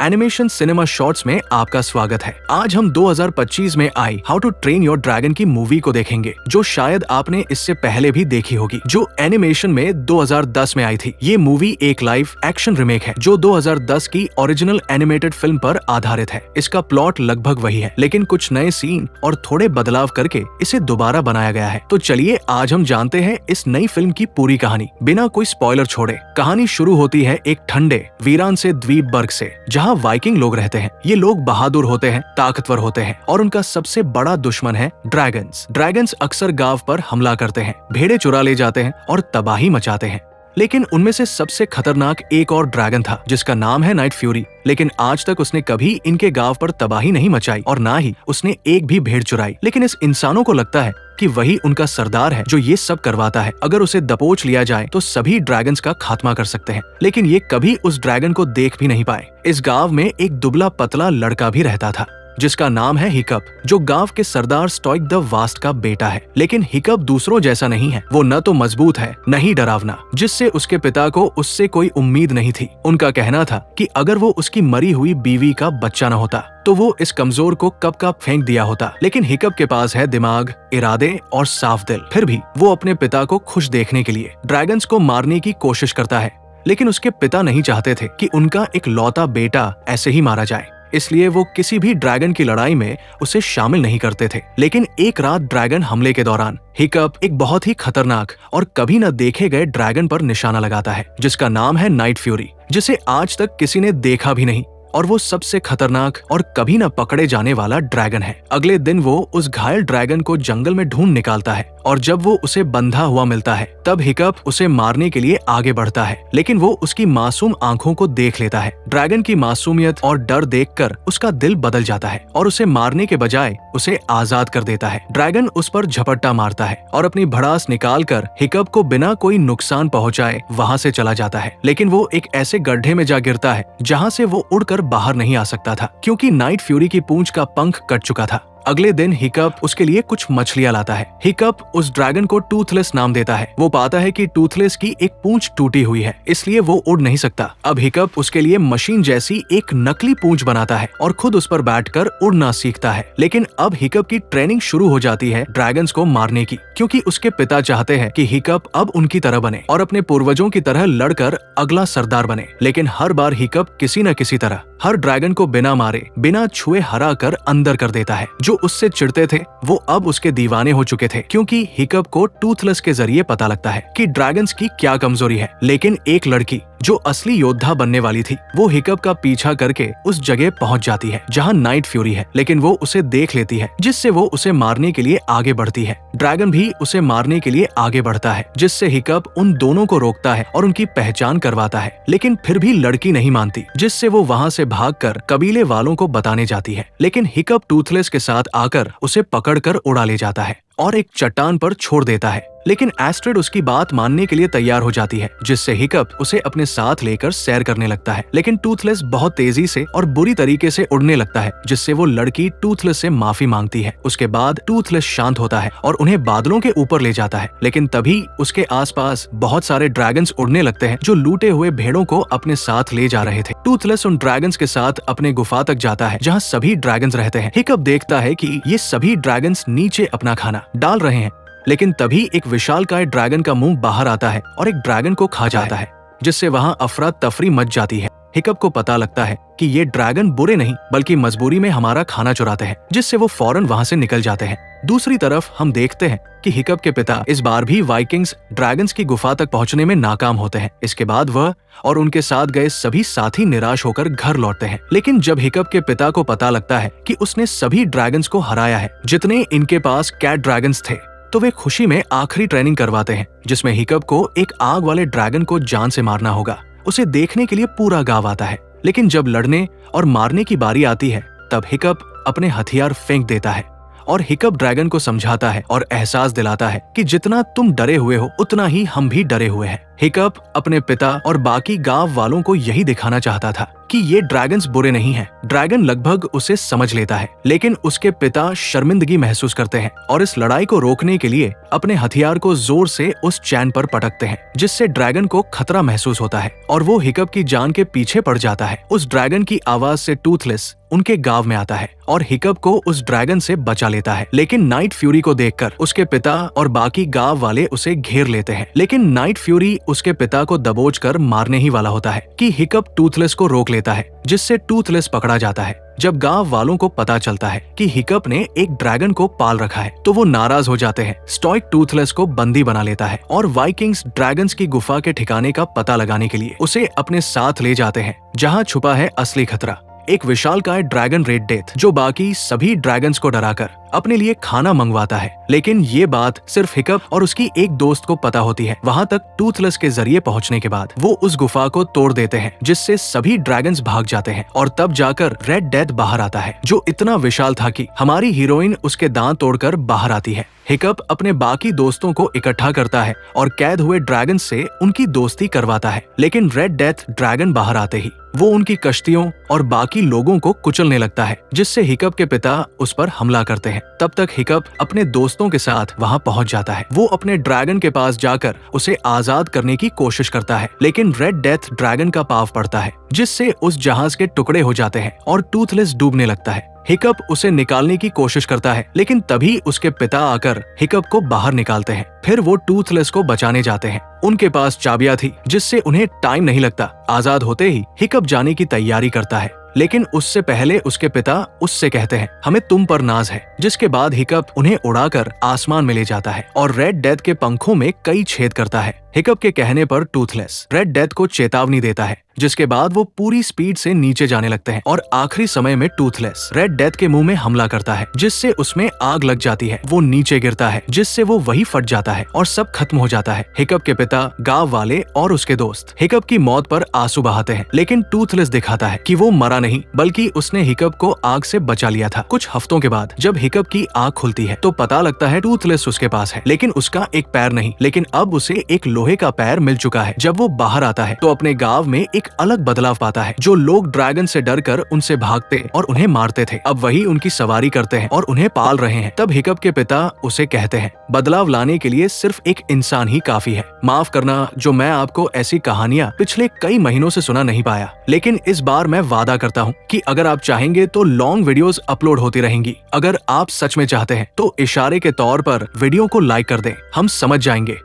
Animation cinema shorts में आपका स्वागत है। आज हम 2025 में आई How to Train Your Dragon की मूवी को देखेंगे, जो शायद आपने इससे पहले भी देखी होगी, जो एनिमेशन में 2010 में आई थी। ये मूवी एक लाइव एक्शन रिमेक है जो 2010 की ओरिजिनल एनिमेटेड फिल्म पर आधारित है। इसका प्लॉट लगभग वही है, लेकिन कुछ नए सीन और थोड़े बदलाव करके इसे दोबारा बनाया गया है। तो चलिए आज हम जानते हैं इस नई फिल्म की पूरी कहानी बिना कोई स्पॉइलर छोड़े। कहानी शुरू होती है एक ठंडे वीरान से द्वीप बर्ग से, जहाँ वाइकिंग लोग रहते हैं। ये लोग बहादुर होते हैं, ताकतवर होते हैं और उनका सबसे बड़ा दुश्मन है ड्रैगन्स। ड्रैगन्स अक्सर गांव पर हमला करते हैं, भेड़े चुरा ले जाते हैं और तबाही मचाते हैं। लेकिन उनमें से सबसे खतरनाक एक और ड्रैगन था जिसका नाम है नाइट फ्यूरी। लेकिन आज तक उसने कभी इनके गांव पर तबाही नहीं मचाई और ना ही उसने एक भी भेड़ चुराई। लेकिन इस इंसानों को लगता है कि वही उनका सरदार है जो ये सब करवाता है। अगर उसे दबोच लिया जाए तो सभी ड्रैगन्स का खात्मा कर सकते हैं। लेकिन ये कभी उस ड्रैगन को देख भी नहीं पाए। इस गांव में एक दुबला पतला लड़का भी रहता था जिसका नाम है हिकअप, जो गांव के सरदार स्टोइक द वास्ट का बेटा है। लेकिन हिकअप दूसरों जैसा नहीं है। वो न तो मजबूत है न ही डरावना, जिससे उसके पिता को उससे कोई उम्मीद नहीं थी। उनका कहना था कि अगर वो उसकी मरी हुई बीवी का बच्चा न होता तो वो इस कमजोर को कब का फेंक दिया होता। लेकिन हिकअप के पास है दिमाग, इरादे और साफ दिल। फिर भी वो अपने पिता को खुश देखने के लिए ड्रैगन्स को मारने की कोशिश करता है। लेकिन उसके पिता नहीं चाहते थे कि उनका एक लौता बेटा ऐसे ही मारा जाए, इसलिए वो किसी भी ड्रैगन की लड़ाई में उसे शामिल नहीं करते थे। लेकिन एक रात ड्रैगन हमले के दौरान हिकअप एक बहुत ही खतरनाक और कभी न देखे गए ड्रैगन पर निशाना लगाता है जिसका नाम है नाइट फ्यूरी, जिसे आज तक किसी ने देखा भी नहीं। और वो सबसे खतरनाक और कभी न पकड़े जाने वाला ड्रैगन है। अगले दिन वो उस घायल ड्रैगन को जंगल में ढूंढ निकालता है और जब वो उसे बंधा हुआ मिलता है तब हिकअप उसे मारने के लिए आगे बढ़ता है। लेकिन वो उसकी मासूम आंखों को देख लेता है। ड्रैगन की मासूमियत और डर देखकर उसका दिल बदल जाता है और उसे मारने के बजाय उसे आजाद कर देता है। ड्रैगन उस पर झपट्टा मारता है और अपनी भड़ास निकालकर हिकअप को बिना कोई नुकसान पहुंचाए वहां से चला जाता है। लेकिन वो एक ऐसे गड्ढे में जा गिरता है जहां से वो उड़कर बाहर नहीं आ सकता था, क्योंकि नाइट फ्यूरी की पूंछ का पंख कट चुका था। अगले दिन हिकअप उसके लिए कुछ मछलियां लाता है। हिकअप उस ड्रैगन को टूथलेस नाम देता है। वो पाता है कि टूथलेस की एक पूंछ टूटी हुई है, इसलिए वो उड़ नहीं सकता। अब हिकअप उसके लिए मशीन जैसी एक नकली पूंछ बनाता है और खुद उस पर बैठकर उड़ना सीखता है। लेकिन अब हिकअप की ट्रेनिंग शुरू हो जाती है ड्रैगन्स को मारने की, क्योंकि उसके पिता चाहते हैं कि हिकअप अब उनकी तरह बने और अपने पूर्वजों की तरह लड़कर अगला सरदार बने। लेकिन हर बार हिकअप किसी न किसी तरह हर ड्रैगन को बिना मारे, बिना छुए हरा कर अंदर कर देता है। जो उससे चिढ़ते थे वो अब उसके दीवाने हो चुके थे, क्योंकि हिकअप को टूथलेस के जरिए पता लगता है कि ड्रैगन्स की क्या कमजोरी है। लेकिन एक लड़की जो असली योद्धा बनने वाली थी वो हिकअप का पीछा करके उस जगह पहुंच जाती है जहां नाइट फ्यूरी है। लेकिन वो उसे देख लेती है, जिससे वो उसे मारने के लिए आगे बढ़ती है। ड्रैगन भी उसे मारने के लिए आगे बढ़ता है, जिससे हिकअप उन दोनों को रोकता है और उनकी पहचान करवाता है। लेकिन फिर भी लड़की नहीं मानती, जिससे वो वहां से भागकर कबीले वालों को बताने जाती है। लेकिन हिकअप टूथलेस के साथ आकर उसे पकड़कर उड़ा ले जाता है और एक चट्टान पर छोड़ देता है। लेकिन एस्ट्रिड उसकी बात मानने के लिए तैयार हो जाती है, जिससे हिकअप उसे अपने साथ लेकर सैर करने लगता है। लेकिन टूथलेस बहुत तेजी से और बुरी तरीके से उड़ने लगता है, जिससे वो लड़की टूथलेस से माफी मांगती है। उसके बाद टूथलेस शांत होता है और उन्हें बादलों के ऊपर ले जाता है। लेकिन तभी उसके आसपास बहुत सारे ड्रैगन्स उड़ने लगते हैं जो लूटे हुए भेड़ों को अपने साथ ले जा रहे थे। टूथलेस उन ड्रैगन्स के साथ अपने गुफा तक जाता है जहाँ सभी ड्रैगन्स रहते हैं। हिकअप देखता है कि ये सभी ड्रैगन्स नीचे अपना खाना डाल रहे हैं। लेकिन तभी एक विशालकाय ड्रैगन का मुंह बाहर आता है और एक ड्रैगन को खा जाता है, जिससे वहां अफरा तफरी मच जाती है। हिकअप को पता लगता है कि ये ड्रैगन बुरे नहीं बल्कि मजबूरी में हमारा खाना चुराते हैं, जिससे वो फौरन वहां से निकल जाते हैं। दूसरी तरफ हम देखते हैं कि हिकअप के पिता इस बार भी वाइकिंग्स ड्रैगन्स की गुफा तक पहुंचने में नाकाम होते हैं। इसके बाद वह और उनके साथ गए सभी साथी निराश होकर घर लौटते हैं। लेकिन जब हिकअप के पिता को पता लगता है कि उसने सभी ड्रैगन्स को हराया है जितने इनके पास कैट ड्रैगन्स थे, तो वे खुशी में आखिरी ट्रेनिंग करवाते हैं, जिसमें हिकअप को एक आग वाले ड्रैगन को जान से मारना होगा। उसे देखने के लिए पूरा गांव आता है। लेकिन जब लड़ने और मारने की बारी आती है तब हिकअप अपने हथियार फेंक देता है और हिकअप ड्रैगन को समझाता है और एहसास दिलाता है कि जितना तुम डरे हुए हो उतना ही हम भी डरे हुए हैं। हिकअप अपने पिता और बाकी गांव वालों को यही दिखाना चाहता था कि ये ड्रैगन्स बुरे नहीं हैं। ड्रैगन लगभग उसे समझ लेता है, लेकिन उसके पिता शर्मिंदगी महसूस करते हैं और इस लड़ाई को रोकने के लिए अपने हथियार को जोर से उस चैन पर पटकते हैं, जिससे ड्रैगन को खतरा महसूस होता है और वो हिकअप की जान के पीछे पड़ जाता है। उस ड्रैगन की आवाज से टूथलेस उनके गांव में आता है और हिकअप को उस ड्रैगन से बचा लेता है। लेकिन नाइट फ्यूरी को देखकर उसके पिता और बाकी गांव वाले उसे घेर लेते हैं। लेकिन नाइट फ्यूरी उसके पिता को दबोचकर मारने ही वाला होता है कि हिकअप टूथलेस को रोक लेता है, जिससे टूथलेस पकड़ा जाता है। जब गांव वालों को पता चलता है कि हिकअप ने एक ड्रैगन को पाल रखा है, तो वो नाराज हो जाते हैं। स्टॉइक टूथलेस को बंदी बना लेता है और वाइकिंग्स ड्रैगन्स की गुफा के ठिकाने का पता लगाने के लिए उसे अपने साथ ले जाते हैं, जहां छुपा है असली खतरा, एक विशालकाय ड्रैगन रेड डेथ, जो बाकी सभी ड्रैगन्स को डराकर अपने लिए खाना मंगवाता है। लेकिन ये बात सिर्फ हिकअप और उसकी एक दोस्त को पता होती है। वहां तक टूथलेस के जरिए पहुंचने के बाद वो उस गुफा को तोड़ देते हैं, जिससे सभी ड्रैगन्स भाग जाते हैं और तब जाकर रेड डेथ बाहर आता है, जो इतना विशाल था कि हमारी हीरोइन उसके दांत तोड़कर बाहर आती है। हिकअप अपने बाकी दोस्तों को इकट्ठा करता है और कैद हुए ड्रैगन से उनकी दोस्ती करवाता है। लेकिन रेड डेथ ड्रैगन बाहर आते ही वो उनकी कश्तियों और बाकी लोगों को कुचलने लगता है, जिससे हिकअप के पिता उस पर हमला करते हैं। तब तक हिकअप अपने दोस्तों के साथ वहां पहुंच जाता है। वो अपने ड्रैगन के पास जाकर उसे आजाद करने की कोशिश करता है, लेकिन रेड डेथ ड्रैगन का पांव पड़ता है, जिससे उस जहाज के टुकड़े हो जाते हैं और टूथलेस डूबने लगता है। हिकअप उसे निकालने की कोशिश करता है, लेकिन तभी उसके पिता आकर हिकअप को बाहर निकालते हैं। फिर वो टूथलेस को बचाने जाते हैं। उनके पास चाबियां थी, जिससे उन्हें टाइम नहीं लगता। आजाद होते ही हिकअप जाने की तैयारी करता है, लेकिन उससे पहले उसके पिता उससे कहते हैं, हमें तुम पर नाज है। जिसके बाद हिकअप उन्हें उड़ाकर आसमान में ले जाता है और रेड डेथ के पंखों में कई छेद करता है। हिकअप के कहने पर टूथलेस रेड डेथ को चेतावनी देता है, जिसके बाद वो पूरी स्पीड से नीचे जाने लगते हैं और आखिरी समय में टूथलेस रेड डेथ के मुंह में हमला करता है, जिससे उसमें आग लग जाती है। वो नीचे गिरता है, जिससे वो वही फट जाता है और सब खत्म हो जाता है। हिकअप के पिता, गांव वाले और उसके दोस्त हिकअप की मौत पर आंसू बहाते हैं, लेकिन टूथलेस दिखाता है कि वो मरा नहीं, बल्कि उसने हिकअप को आग से बचा लिया था। कुछ हफ्तों के बाद जब हिकअप की आंख खुलती है, तो पता लगता है टूथलेस उसके पास है, लेकिन उसका एक पैर नहीं, लेकिन अब उसे एक लोहे का पैर मिल चुका है। जब वो बाहर आता है, तो अपने गांव में एक अलग बदलाव पाता है। जो लोग ड्रैगन से डरकर उनसे भागते और उन्हें मारते थे, अब वही उनकी सवारी करते हैं और उन्हें पाल रहे हैं। तब हिकअप के पिता उसे कहते हैं, बदलाव लाने के लिए सिर्फ एक इंसान ही काफी है। माफ करना जो मैं आपको ऐसी कहानियां पिछले कई महीनों से सुना नहीं पाया, लेकिन इस बार मैं वादा करता हूँ कि अगर आप चाहेंगे तो लॉन्ग वीडियोस अपलोड होती रहेंगी। अगर आप सच में चाहते हैं तो इशारे के तौर पर वीडियो को लाइक कर दें, हम समझ जाएंगे।